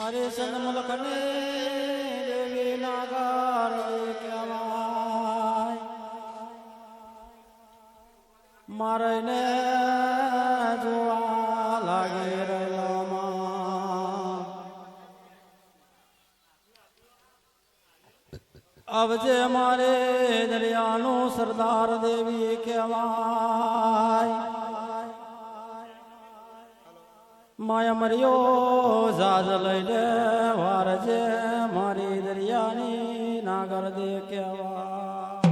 મારે સન્મુલખને દેવી નાગર કહેવાય મારે ને જોવા લાગે રહેલામાં અવજે મારે દરિયાનું સરદાર દેવી કહેવાય માયા મર્યો જાજ લઈને વારજે મારી દરિયાની નાગર દે કહેવા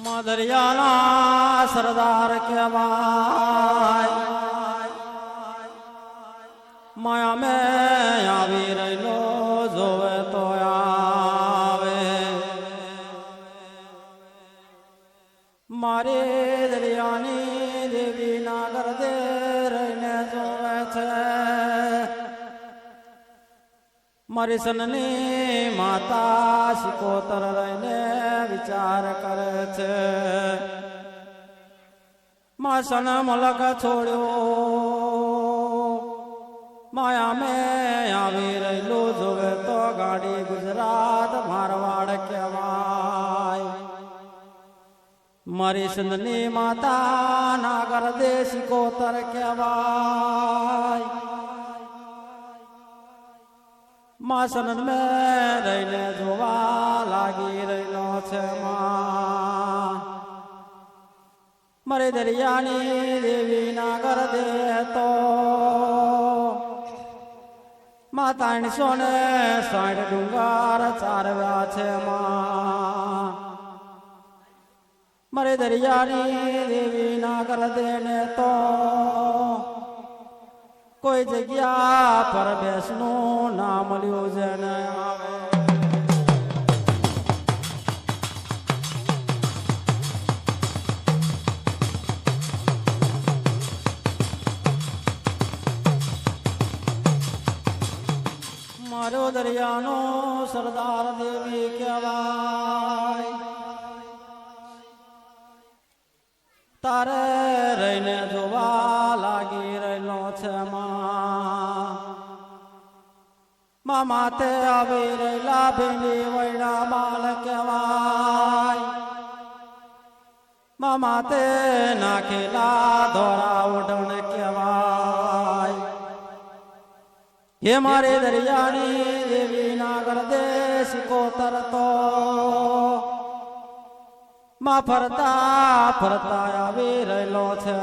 મા દરિયાના સરદાર કહેવાય માયા મેં આવી રહેલો જોવે તો આવે મારે દરિયાની દેવી નાગર દે રહીને જોવે છે મારી સનની માતા શિકોતર રહીને વિચાર કરે છે મા સન મલક છોડ્યો માયા મેં આવી રહેલું જોવે તો ગાડી ગુજરાત મારવાડ કહેવાય મારી સંદની માતા નાગર દેશી કોતર કહેવાય મા સન મેં રહીને જોવા લાગી રહેલો છે મારી દરિયાની દેવી નાગર દે તો માતા 360 ડુંગર ચારવ્યા છે મારે દરિયાની દેવી નાગર દેને તો કોઈ જગ્યા પર બેસનું ના મળ્યું છે ને આવે મારો દરિયાનો સરદાર દેવી કહેવાય તારે રહીને જોવા લાગી રહેલો છે મા માતે આવી રહેલા ભીંડી વૈડા બાળ કહેવાય મા માતે નાખેલા ધોરા ઓઢણ કહેવાય હે મારે દરિયાની દેવી નાગર દેશ કોતર તો માં ફરતા ફરતા આવી રહેલો છે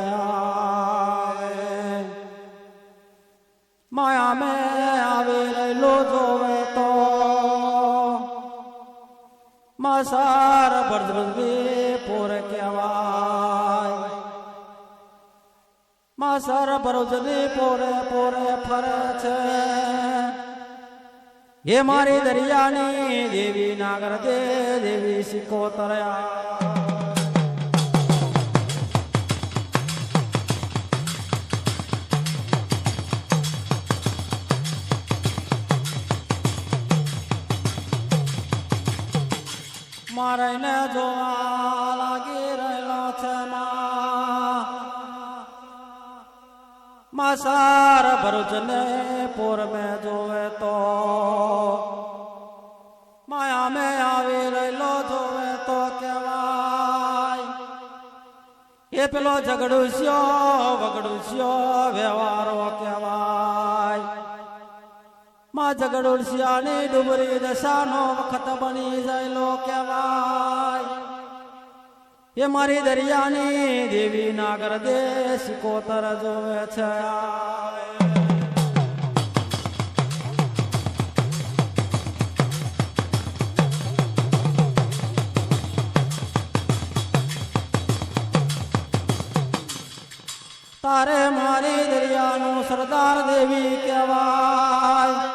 માયા મેં આવી રહેલો જોવે તો માં સાર બરદબી પૂર કહેવાય માં સર ભરૂચની પોરે પોરે ફરે છે હે મારી દરિયાની દેવી નાગર દે દેવી સિકોતરયા મારે ને જોવા લાગી રહેલો છે સાર ભરૂચ ને પોર મેં જોવે તો માયા મેં આવી રહેલો જોવે તો કહેવાય એ પેલો ઝઘડુસ્યો વગડુસ્યો વ્યવહારો કહેવાય માં ઝઘડુસ્યાની ડુબરી દશાનો વખત બની જાયલો કહેવાય એ મારી દરિયાની દેવી નાગર દેશ કોતર જોવે છે તારે મારી દરિયાનું સરદાર દેવી કહેવાય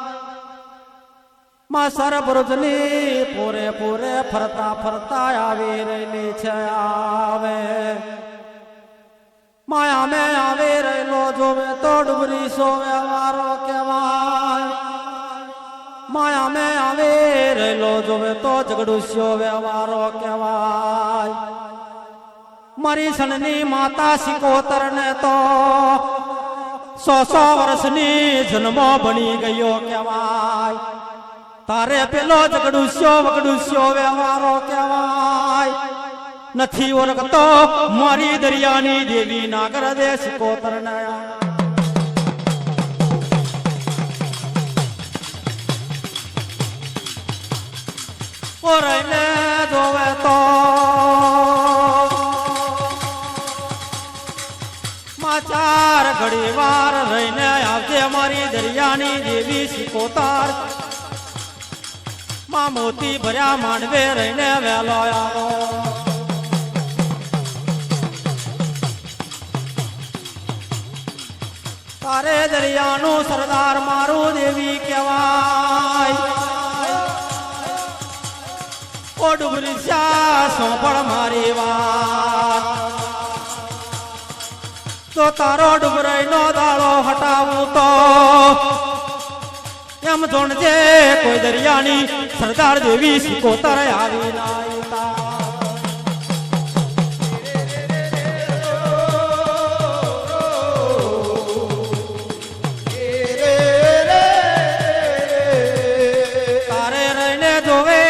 માં સર ભરૂચની પૂરે પૂરે ફરતા ફરતા આવી રહેલી છે આવે માયા મેં આવી રહેલો જોવે તો ડુબરી સો વ્યવહારો કહેવાય માયા મેં આવે રહેલો જોવે તો ઝઘડુસ્યો વ્યવહારો કહેવાય મારી સનની માતા સિકોતર ને તો 100 વર્ષની જન્મો બની ગયો કહેવાય તારે પેલો ઝઘડુસ્યો વ્યવહારો કહેવાય નથી ઓળખતો મારી દરિયાની દેવી નાગર દે સિકોતર ને ઓરને જોવે તો ચાર ઘડી વાર રહીને આવજે મારી દરિયાની દેવી સિકોતર માં મોતી ભર્યા માંડવે રહીને વેલો આવો તારે દરિયાનું સરદાર મારું દેવી કહેવાય ઓ ડુબરી સોંપડ મારી વાત તો તારો ડુબરાઈ નો દાળો હટાવું તો એમ જોણજે કોઈ દરિયાની સરદાર દેવી સિકોતર આવી નાયતા તારે રહીને જોવે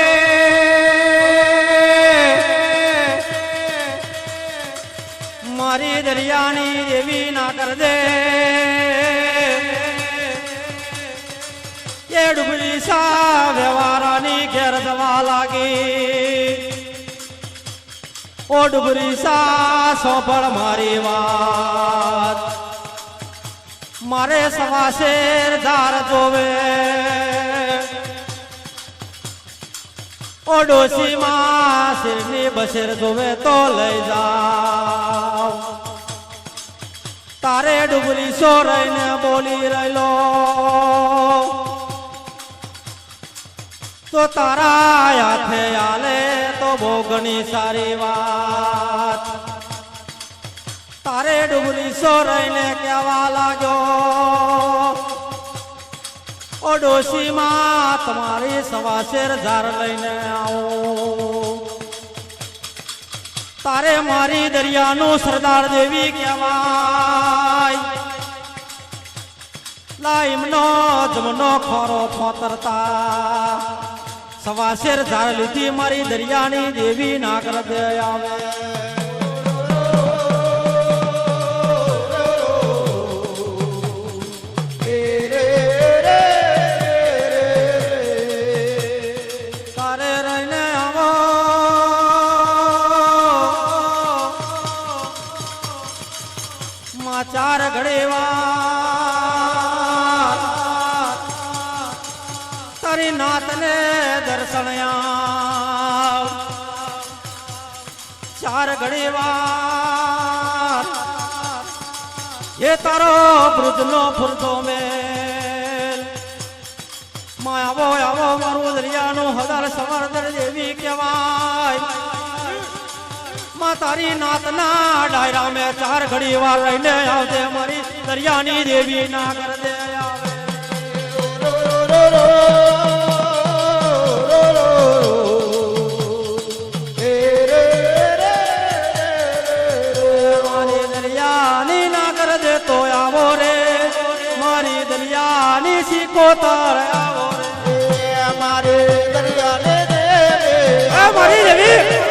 મારી દરિયાની દેવી ના કર દે એ ડુબળી સા વ્યવહારાની ઘેર જવા લાગી ઓ ડુબળી સા સોંપડ મારી વાત મારે સવાશેર ધાર જોવે ઓ ડોશીમાં શિરની બશેર જોવે તો લઈ જાવ તારે ડુબરી સો રહીને બોલી રહેલો તો તારા હાથે આલે તો બહુ ઘણી સારી વાત તારે ડુબરી સો રહીને કહેવા લાગ્યો ઓ ડોશીમાં તમારી સવાશેર ઝાર લઈને આવો તારે મારી દરિયાનું સરદાર દેવી કહેવાય લાઈમનો જમનો ખોરો ફોતરતા સવાશેર ઝાર લીધી મારી દરિયાની દેવી ના કર દે આવે ચાર ઘડીવાર તારી નાતને દર્શન આવ ચાર ઘડીવાર એ તારો બ્રુજનો ફૂરતો મેલ માં આવો આવો મારું દરિયાનું હજાર સંવર્ધન દેવી કહેવાય તારી નાતના ડાયરા મેં ચાર ઘડી વાર રહીને આવજે મારી દરિયાની દેવી ના કર દે મારી દરિયાની ના કર દે તો આવો રે મારી દરિયાની સિકોતર આવો રે મારી દરિયાને દે મારી દેવી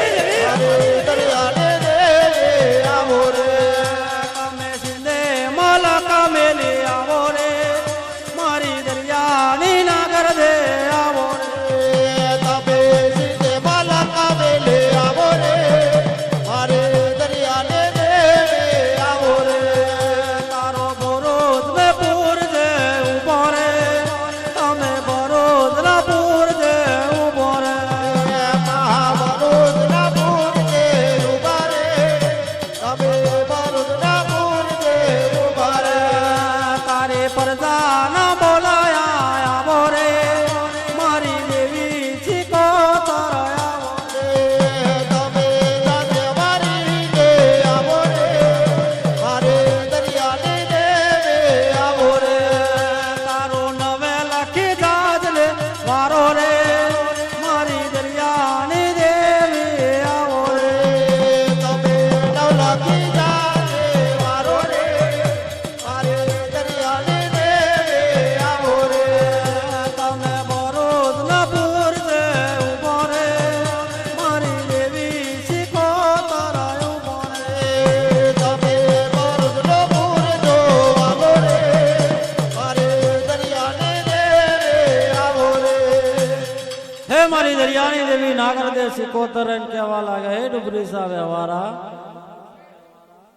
દરિયાની દેવી નાગર દે સિકોતર કહેવા લાગે હે ડુબરી સા વ્યવહારા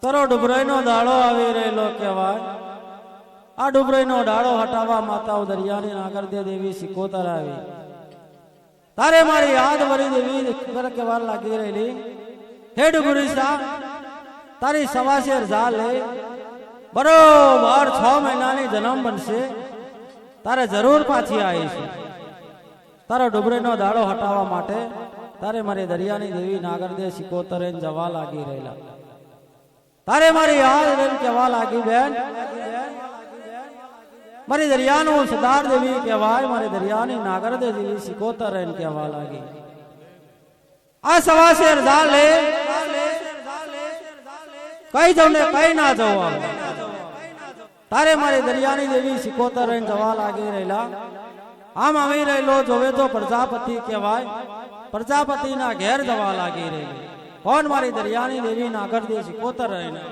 તારો ડુબરાઈનો દાડો આવી રહેલો કહેવાય આ ડુબરાઈનો દાડો હટાવવા માતાઓ દરિયાની નાગર દે દેવી સિકોતર આવી તારે મારી યાદ વરી દેવી કહેવા લાગી રહેલી હે ડુબરી સા તારી સવાશેર જા લે બરોબર 6 મહિનાની જન્મ બનશે તારે જરૂર પાછી આવી છે તારો ડુબરેનો દાડો હટાવવા માટે તારે મારી દરિયાની દેવી નાગર દે સિકોતર જવા લાગી રહેલા તારે મારી યાદ રેન કહેવા લાગી બેન મારી દરિયાનું સદાર દેવી કહેવાય મારી દરિયાની નાગર દે દેવી સિકોતર કહેવા લાગી આ સવાશેર જા લે કઈ જાવ ને કઈ ના જવા તારે મારી દરિયાની દેવી સિકોતર જવા લાગી રહેલા આમ આવી રહેલો જોવે તો પ્રજાપતિ કહેવાય પ્રજાપતિના ઘેર જવા લાગી રહેલી કોણ મારી દરિયાની દેવી નાગર દે સિકોતર રહીને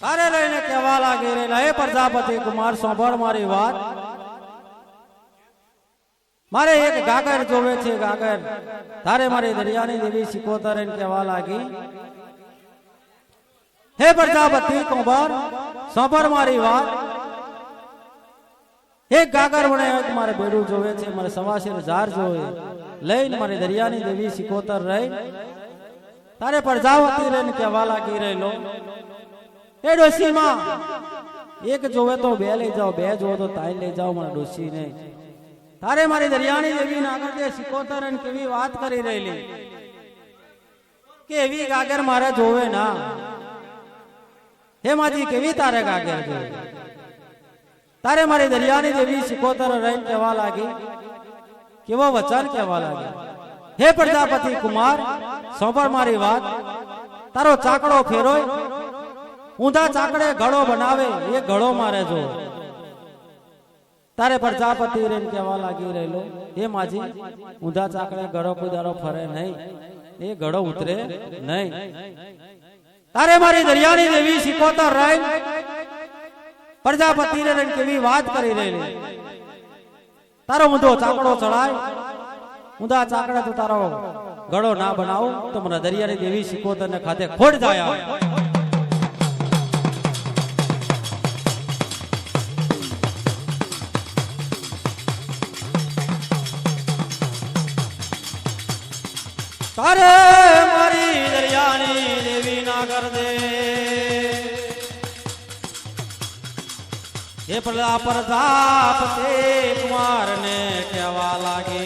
તારે રહીને કહેવા લાગી રહેલા હે પ્રજાપતિ કુમાર સાંભળ મારી વાત મારે એક ગાગર જોવે છે ગાગર તારે મારી દરિયાની દેવી સિકોતર કહેવા લાગી હે પ્રજાપતિ કુમાર સાંભળ મારી વાત એક ગાગર મને મારે બેડું જોવે છે મારે સવાશેર ઝાર જોવે લઈને મારી દરિયાની દેવી સિકોતર રહી તારે પ્રજાપતિ રહીને કહેવા લાગી રહેલો એ ડોશીમાં એક જોવે તો બે લઈ જાઓ બે જોવે તો તાઈ લઈ જાઓ મને ડોશી નહીં તારે મારી દરિયાની દેવી નાગર દે સિકોતર કેવી વાત કરી રહેલી કે એવી ગાગર મારે જોવે ના હે માજી કેવી તારે ગાગર જોવે તારે મારી દરિયાની દેવી સિકોતર રહીને કહેવા લાગી કેવો વચન કહેવા લાગી હે પ્રજાપતિ કુમાર સાંભળ મારી વાત તારો ચાકડો ફેરોય ઊંધા ચાકડે ઘડો બનાવે એ ઘડો મારે જો તારે પ્રજાપતિ રેન કહેવા લાગી રહેલો હે માજી ઊંધા ચાકડે ઘડો કોઈ દારો ફરે નહીં એ ઘડો ઉતરે નહીં તારે મારી દરિયાની દેવી સિકોતર રહી પ્રજાપતિ રેન કેવી વાત કરી રહેલી તારો ઊંધો ચાકડો ચડાય ઊંધા ચાકડે તો તારો ઘડો ના બનાવું તો મને દરિયાની દેવી સિકોતર ને ખાતે ખોટ જાય તારે મારી દરિયાની દેવી નાગર દે એ પેલા પ્રજાપતિ કુમાર ને કહેવા લાગે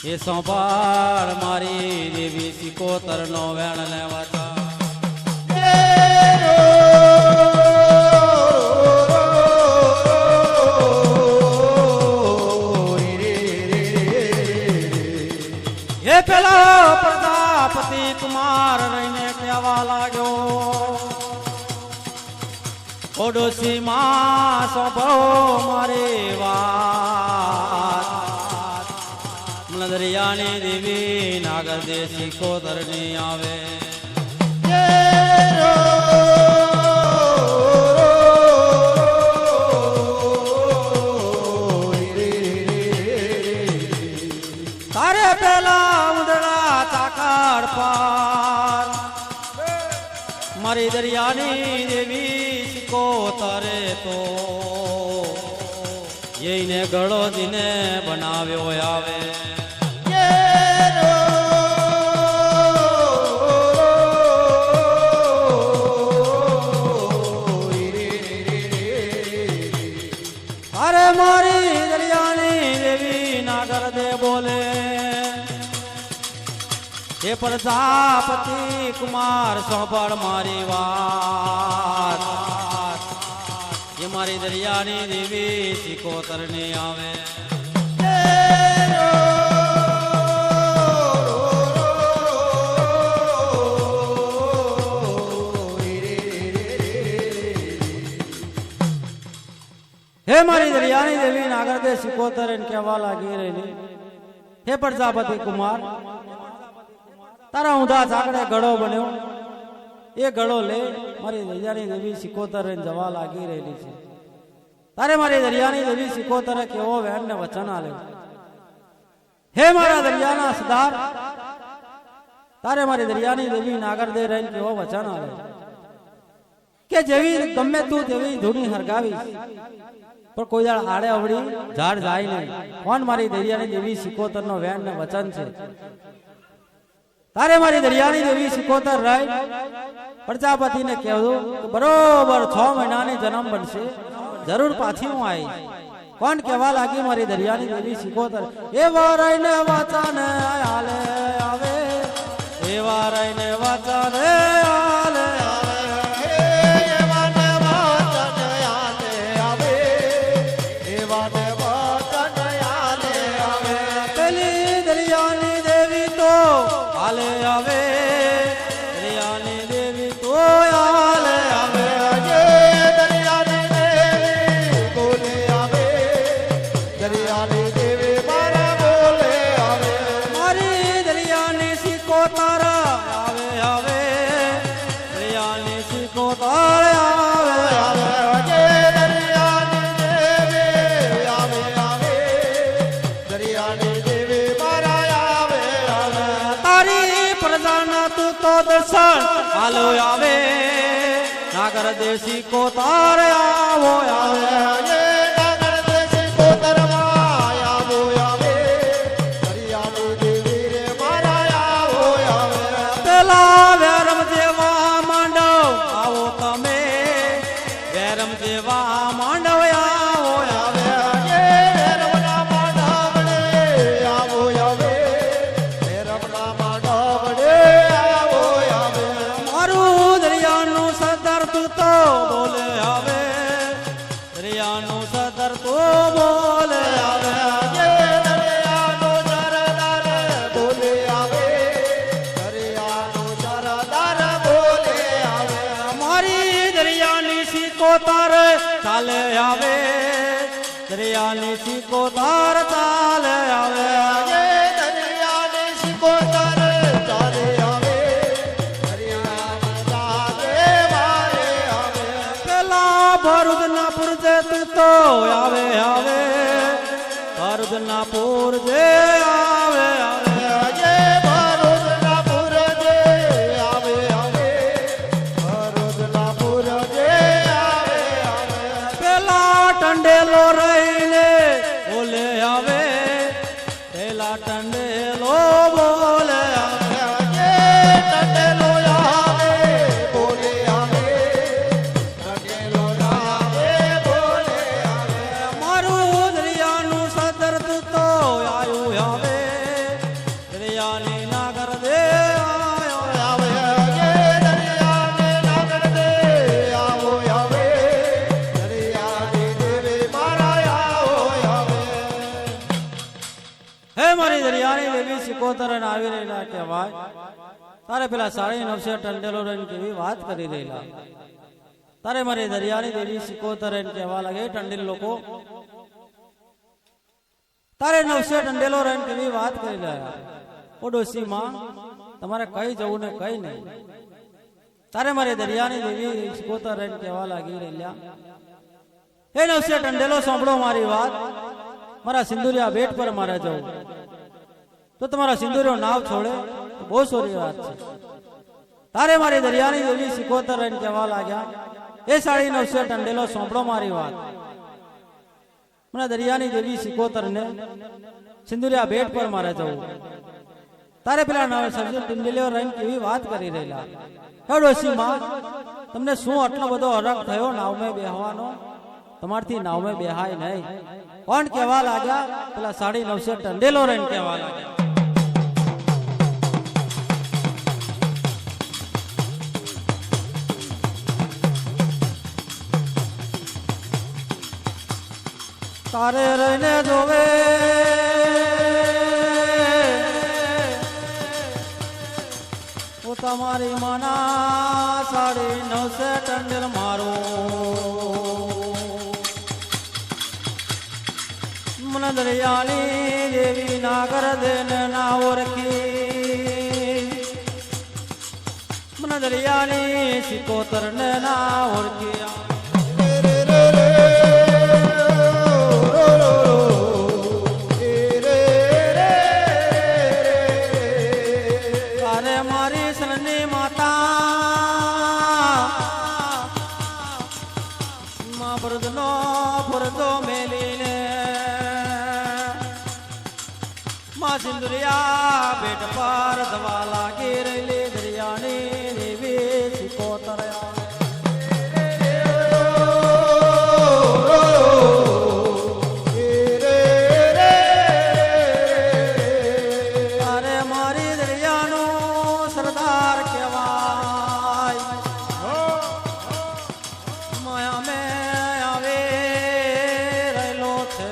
એ સંભાળ મારી દેવી સિકોતર નો વેણ લેવા પેલા પ્રજાપતિ કુમાર રહીને કહેવા લાગ્યો ઓડોશી માં સાંભળો મારી વાત દરિયાની દેવી નાગર દે સિકોતર ની આવે તારે પેલા ઉંદડા ચાકર પાર મારી દરિયાની દેવી સિકોતરે તો એને ગળો દીને બનાવ્યો આવે અરે મારી દરિયાની દેવી નાગર દે બોલે એ પ્રજાપતિ કુમાર સાંભળ મારી વાત એ મારી દરિયાની દેવી સિકોતર ને આવે હે હે મારી દરિયાની દેવી નાગર દે સિકોતર એને કહેવા લાગી રહી, હે પ્રજાપતિ કુમાર, તારા ઊંધા ઝાકડે ગળો બન્યો, એ ગળો લે મારી દરિયાની દેવી સિકોતર એને જવા લાગી રહેલી છે. તારે મારી દરિયાની દેવી સિકોતરે કેવો વેણ ને વચન આલ્યો, હે મારા દરિયાના સદાર, તારે મારી દરિયાની દેવી નાગર દે રહીને કેવો વચન આલ્યો કે જેવી ગમે તું તેવી ધૂણી હરગાવીશ, પણ કોઈ દાડ આડે અવડી ઝાડ જાય નહીં. કોણ મારી દરિયાની દેવી સિકોતર નો વેણ ને વચન છે. તારે મારી દરિયાની દેવી સિકોતર રહી પ્રજાપતિને કહેવું કે બરોબર 6 મહિનાની જન્મ બનશે, જરૂર પાછી હું આવીશ. કોણ કહેવા લાગી મારી દરિયાની દેવી સિકોતર, એવા રહીને વચન આલે આવે, એવા રહીને વચન આલે આવે, દરિયાની દેવી તો આલે આવે, દરિયાની દેવી બોલે આવે, દરિયાની દેવી મારા બોલે આવે, મારી દરિયાની સિકોતર આવે આવે, દરિયાની સિકોતર આવે આવે, દરિયાની દેવી આવે આવે, દરિયાની દેવી મારા આવે આવે, તારી પ્રજાના તું તો દર્શન હાલો આવે, નાગર દેશી કોતાર આવો આવે, નાગર દેશી કોતરમાં આવો આવે, દરિયાની દેવી રે મારા આવો આવે, પેલા વેરમ જેવા માંડવ આવો તમે, વેરમ જેવા માંડવ આવો આવે, રમણા માંડવડે આવો આવે, રમણા માંડવડે આવો આવે, મારું દરિયાનું સદર તું તો બોલે આવે, દરિયાનું સદર તો બોલે આવે, દરિયાનો સરદાર બોલે આવે, દરિયાનો સરદાર બોલે આવે, મારી દરિયાની સિકોતર ચાલે આવે, દરિયાની સિકોતર ચાલે આવે, દરિયાની સિકોતર ચાલે આવે, દરિયામાં જાગે મારે આવે, પેલા ભરૂચના પુરજે તું તો આવે આવે, ભરૂચના પુરજે આવે આવે, ભરૂચના પુરજે આવે આવે, ભરૂચના પુરજે આવે આવે, પેલા ટંડેલો રહીને બોલે આવે, પેલા ટંડેલો બોલે આવે, ટંડેલો આવે બોલે આવે, ટંડેલો આવે બોલે આવે, મારું દરિયાનું સદર તું તો આયું આવે, દરિયાની નાગર દે આયો આવે, દરિયાને નાગર દે આવો આવે, દરિયાની દેવી મારા આવો આવે, હે મારી દરિયાની દેવી સિકોતર અને આવી રહેલા કહેવાય, તારે પેલા 950 ટંડેલો રહીને કેવી વાત કરી રહેલા, તારે મારી દરિયાની દેવી સિકોતર એને કહેવા લાગે, ટંડેલ લોકો તારે 900 ટંડેલો રહીને કેવી વાત કરી રહ્યા, ઓ ડોશીમાં તમારે કઈ જવું ને કઈ નહીં. તારે મારી દરિયાની દેવી સિકોતર રહીને કહેવા લાગી રહેલા, હે 900 ટંડેલો સાંભળો મારી વાત, મારા સિંદુરિયા બેટ પર મારે જવું, તો તમારા સિંદુરિયો નાવ છોડે તો બહુ સોરી વાત છે. તારે મારી દરિયાની દેવી સિકોતર રહીને કહેવા લાગ્યા, એ 950 ટંડેલો સાંભળો મારી વાત, મને દરિયાની દેવી સિકોતર ને સિંદુરિયા બેટ પર મારે જવું. તારે પેલા સબજી ટંડેલો રહીને કેવી વાત કરી રહેલા, હે ડોશીમાં તમને શું આટલો બધો હરખ થયો નાવમાં બેહવાનો, તમારથી નાવમાં બેહાય નહીં. કોણ કહેવા લાગ્યા, પેલા 950 ટંડેલો રહીને કહેવા લાગ્યા, તારે રહીને જોવે હું તમારી માના 950 ટંડેલ મારો, દરિયાની દેવી નાગર દેન ના ઓળખી મને દરિયાની સિકોતર ને ના ઓળખી અરે મારી સરની માતા માં બરદનો ફરદો મેલીને માં સિંદુરિયા બેટ પર દવા લાગી રહેલી દરિયાની દેવી સિકોતર અરે મારી દરિયાનું સરદાર કહેવાય માયા મેં આવે રહેલો છે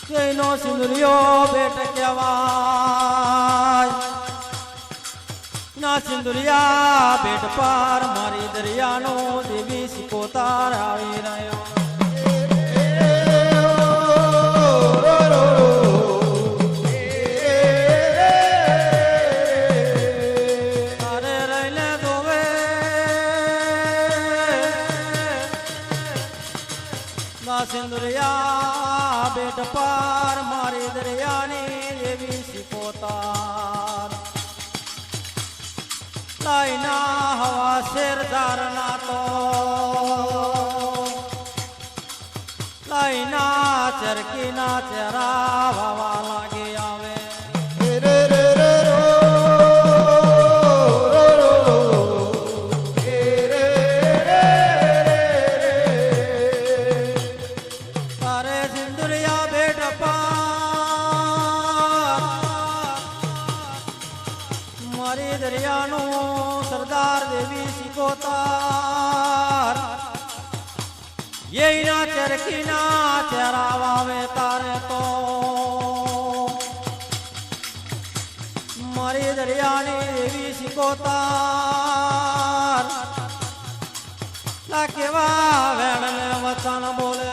જયનો સિંદુરિયો બેટ કહેવાય ના સિંદુરિયા બેટ પર મારી દરિયાનો દેવી સિકોતર આવી રહ્યો અરે રહીને દોવે ના સિંદુરિયા બેટ પર મારી દરિયાની દેવી સિકોતર લાઈના હવા શેરદાર ના તો લાઈના ચરકીના ચહેરા વાવા લાગી આવે તારે સિંદુરિયા બેટ પર મારી દરિયાનું સરદાર દેવી સિકોતર એના ચરકીના ચહેરા વાવે તારે તો મારી દરિયાની દેવી સિકોતર લા કેવા વેણને વચન બોલે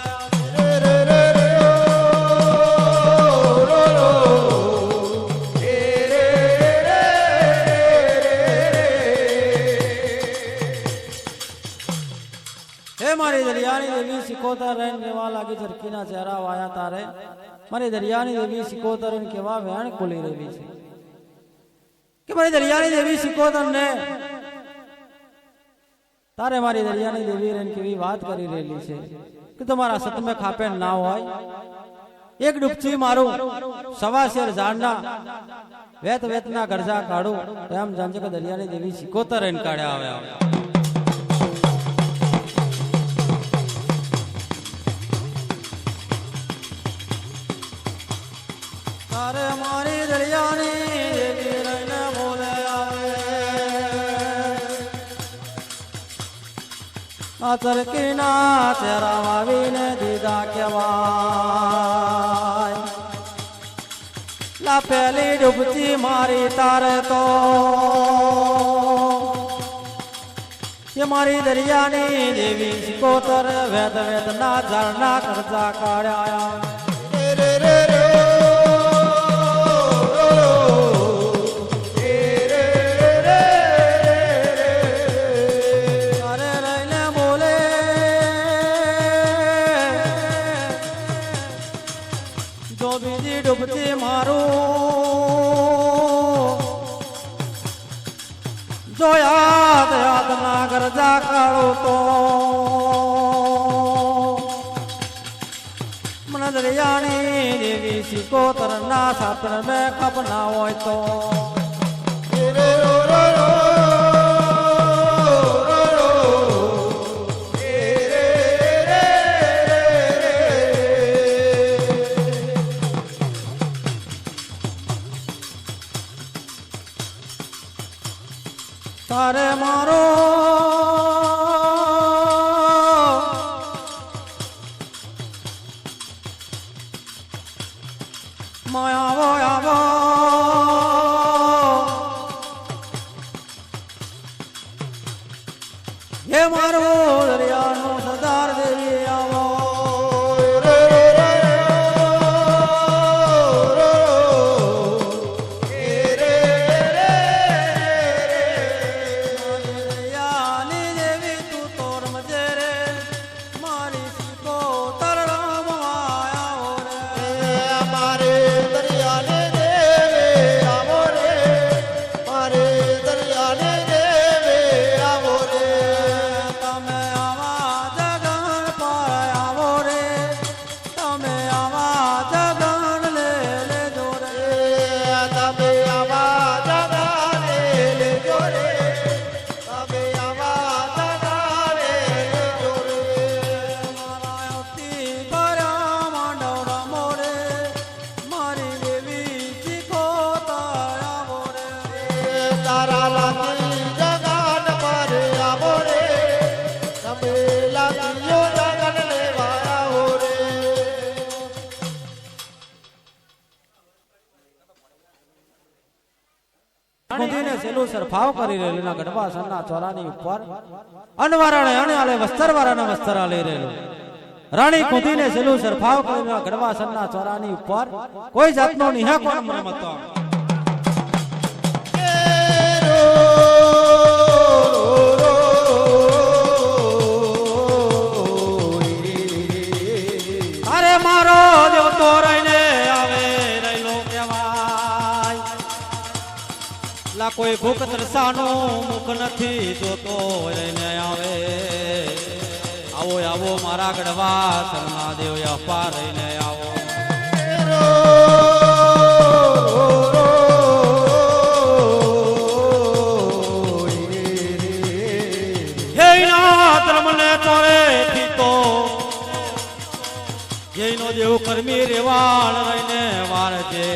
મારી દરિયાની દેવી સિકોતર રહીને કેવા લાગી ચરકીના ચહેરા વાયા તારે મારી દરિયાની દેવી સિકોતર કેવા વેણ ખોલી રહી છે કે મારી દરિયાની દેવી સિકોતર ને તારે મારી દરિયાની દેવી રહીને કેવી વાત કરી રહેલી છે કે તમારા સતમે ખાપે ના હોય એક ડૂબચી મારું સવા શેર ઝાડના વેત વેતના ગરજા કાઢું એમ જાણજો કે દરિયાની દેવી સિકોતર રહીને કાઢ્યા આવ્યા તારે મારી દરિયાની દેવી રહીને બોલે આવે આ ચરકીના ચહેરા વાવીને દીધા કહેવાય લા પેલી ડૂબતી મારી તારે તો કે મારી દરિયાની દેવી સિકોતર વેદ વેદના ઝાડના કરજા કાઢ્યા ડૂબતી મારું જો યાદ યાદ ના ગરજા કાઢું તો મને દરિયાની દેવી સિકોતર ના સાપર મેં ખપ ના હોય તો તારે મારો માયાવો આવો હે મારો દરિયાનો સરદાર દેવી આવો રે કુંદીને સેલું સરફાવ કરી રહેલું ગઢવા સરના ચોરાની ઉપર અનવારાને અણ્યાલે વસ્તરવાળાને વસ્તરા લઈ રહેલું રાણી કુંદીને સેલું સરફાવ કરી ગઢવા સરના ચોરાની ઉપર કોઈ જાતનો નિહા કોણ મને મતો અરે મારો દેવ તો રહીને આવે રહેલો કહેવાય લા કોઈ ભૂખ તરસાનું મુખ નથી જોતો રહીને આવે આવો આવો મારા ગઢવા સરના દેવ અપા રહીને આવો જયનો દેવ કર્મી રેવાણ રહીને વારજે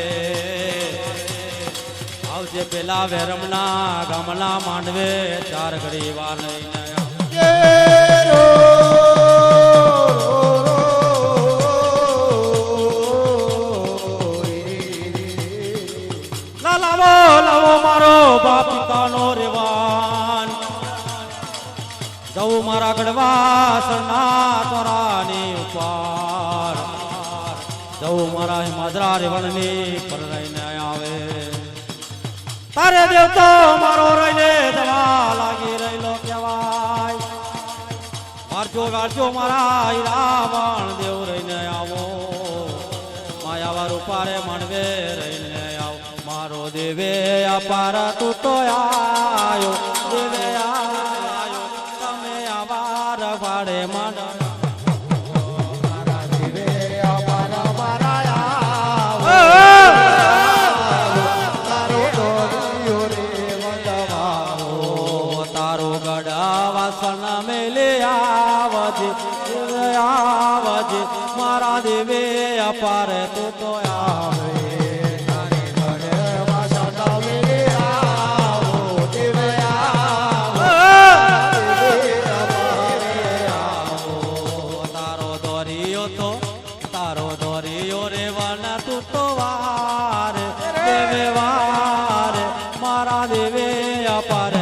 આવજે પેલા વેરમના ગામના માંડવે ચાર ઘડી વાર રહીને લાવો લાવો મારો બાપ પિતાનો રેવાન જવું મારા ગઢવા સરના ચોરાની ઉપર જવું મારા હિમાદ્રા રેવણની પર રહીને આવે તારે દેવ તો મારો રહીને દવા લાગી રહેલો કહેવાય વારજો વારજો મારા રાવણ દેવ રહીને આવો માયાવા રૂપારે માંડવે રહીને આવો મારો દેવે અપાર તું તો આયો દેવે આયો તમે આવાર વાડે માંડ આવજે મારા દેવે અપાર તું તો આવે તારો દોરિયો રેવાના તું તો વાર દેવે વાર મારા દેવે અપાર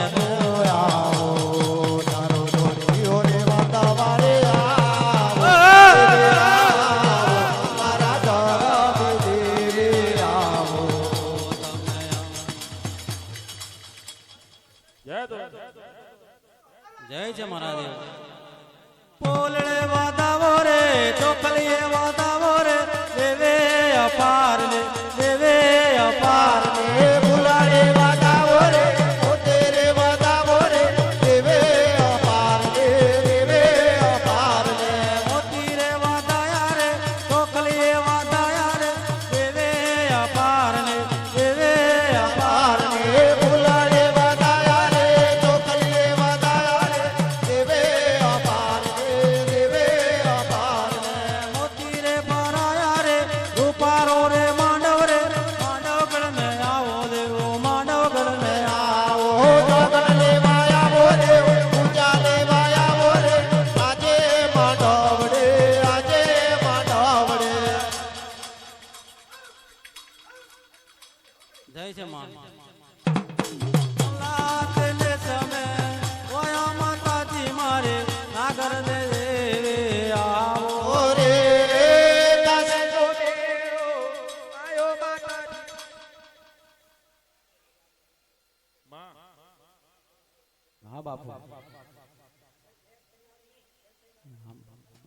જય છે મારા દેવ પોલડે વાદાવો રે ચોકલીએ વાદાવો રે દેવે અપાર ને દેવે અપાર ને ભૂલાડે વાદાવો રે તેરે વાદાવો રે દેવે અપાર ને દેવે અપાર ને મોતી રે વાદાયા રે ચોકલીએ વાદાયા રે દેવે અપાર ને દેવે અપાર ને ભૂલાડે વાદાયા રે ચોકલીએ વાદાયા રે દેવે અપાર ને દેવે અપાર ને મોતી રે ભરાયા રે રૂપારો રે માંડવ ગળ મે આવો દેવો માંડવ ગળ મે આવો જગન લેવાયા બોલે પૂજા લેવાયા બોલે આજે માંડવડે જય છે માં લાતને સમે ઓયા માતાજી મારે નાગર દેવે આવો રે દાસે જોડે આયો માતાજી હા બાપુ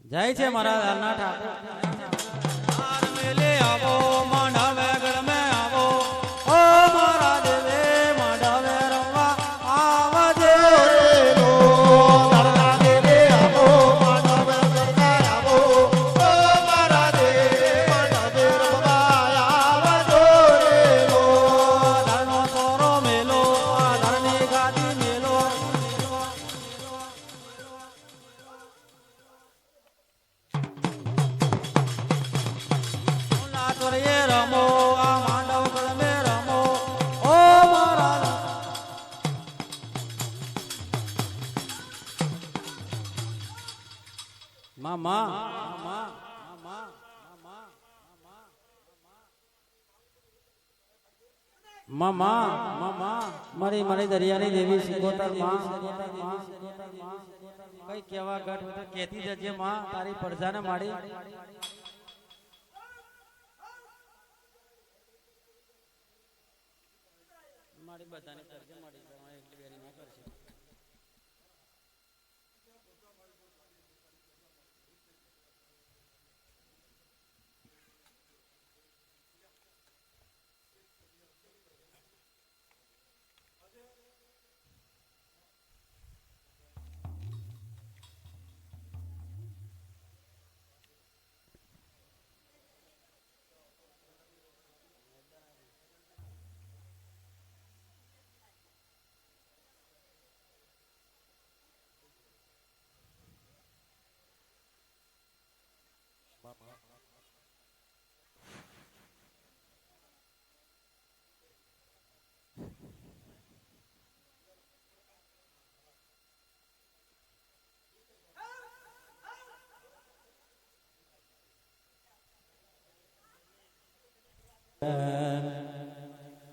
જય છે મારા દાના ઠાકોર મેલે આવો માંડવે ગળ મે આવો ઓ મારા દેવે માંડવે રમવા આવજે લો ધરના દેવે આવો માંડવ સરકાર આવો ઓ મારા દેવ માંડવે રમવા આવજો રે લો ધરનો સોરો મેલો આ ધરની ગાદી મેલો ચોરીએ રમો આ માંડવ ગળ મે રમો ઓ મારા મામા મામા મામા મામા મારી મારી દરિયાની દેવી સિકોતર માં કઈ કેવા ગઢ હોય તો કેતી જજે માં તારી પડજાને માડી મારી બધાને કરજે માડી જવાય એટલી વેરી ના કરશે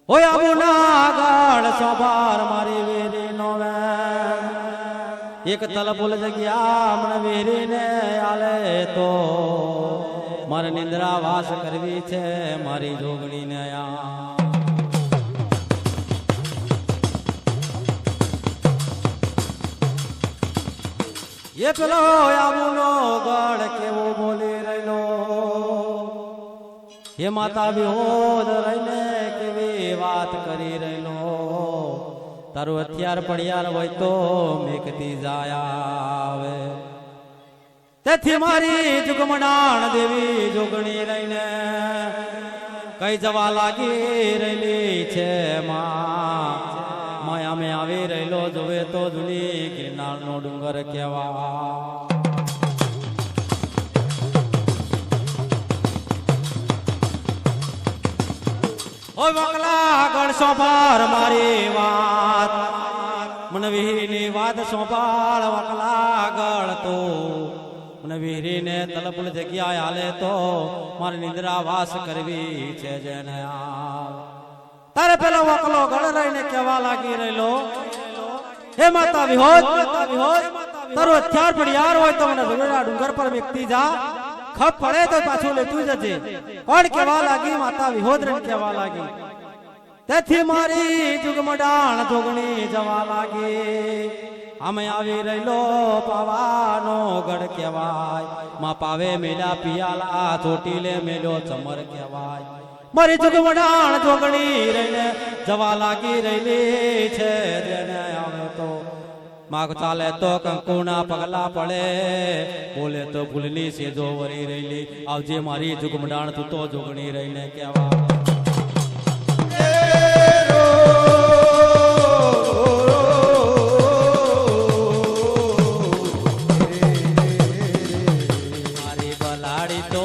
ઓય આબુના ગાળ સવાર મારી વેરી નો એક તલપુલ જગ્યા મને વેરીને આલે તો મારે નિંદ્રા વાસ કરવી છે મારી જોગણીને એ પેલો આબુનો ગાળ કેવો બોલી રહેલો હે માતા વિહોદ રહીને કેવી વાત કરી રહેલો તારું હથિયાર પડ્યાર હોય તો મેકતી જાય આવે તેથી મારી જુગમણાણ દેવી જોગણી રહીને કઈ જવા લાગી રહેલી છે માયા મેં આવી રહેલો જોવે તો જૂની ગિરનારનો ડુંગર કહેવા ઓય વકલા ગણ સોપાર મારી વાત મને વીરની વાત સોપાર વકલા ગળ તો મને વીરીને તલપુલ જગ્યાએ હાલે તો મારી નિંદ્રા વાસ કરવી છે જેને તારે પેલો વકલો ગળ રહીને કેવા લાગી રહેલો હે માતા વિહોદ તારો હથિયાર પડ્યાર હોય તો મને ડુંગર પર વ્યક્તિ જા ખપ પડે તો પાછું લેતું જજે કોણ કેવા લાગી માતા વિહોદ્રન કેવા લાગી તેથી મારી જુગમડાણ જોગણી જવા લાગી અમે આવી રહેલો પાવાનો ગઢ કહેવાય માં પાવે મેલા પિયાલા ચોટીલે મેલો ચમર કહેવાય મારી જુગમડાણ જોગણી રહીને જવા લાગી રહેલી છે જેને આવે તો માગ ચાલે તો કંકુના પગલા પડે બોલે તો ભૂલની સેજો વરી રહેલી આવજે મારી જુગમડાણ તું તો જોગણી રહીને કહેવા મારી બલાડી તો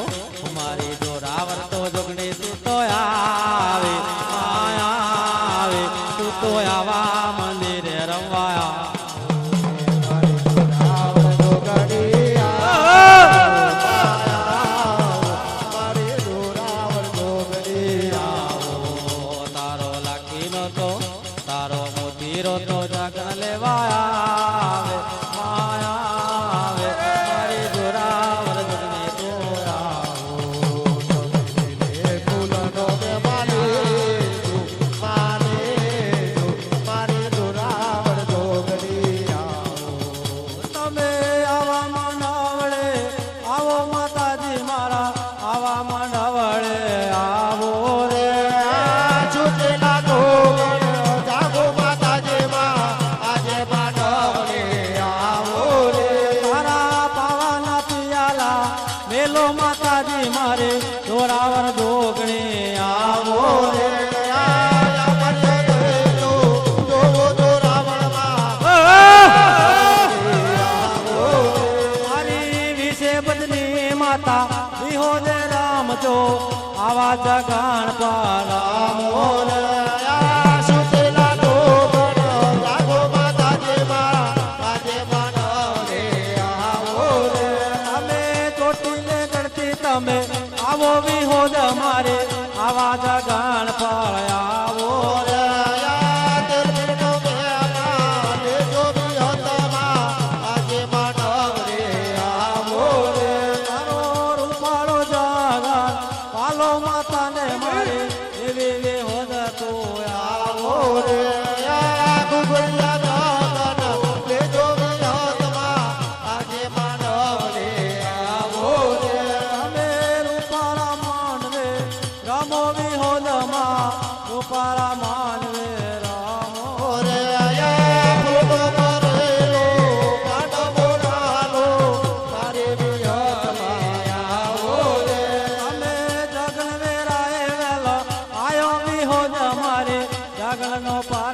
મારી જોરાવર તો જોગણી તું તો આવે તું તો આવા મંદિરે રમવાયા આવા જગાણ પારામો સુતેલા તો જાગો માતાજી માં આજે માનવે આવો રે અમે ચોટીલે ગણતી તમે આવો વિહોદ મારે આવા જગાણ પાળાવો રમો વિહોદમાં ગોપાળા માનવે રામો ઓરે આયા ફૂલો મરેલો કાંડો નાલો તારી વિહતમાં આવો રે અમે જગન વેરાએ વેલો આયો વિહોદ મારે જગણનો પાર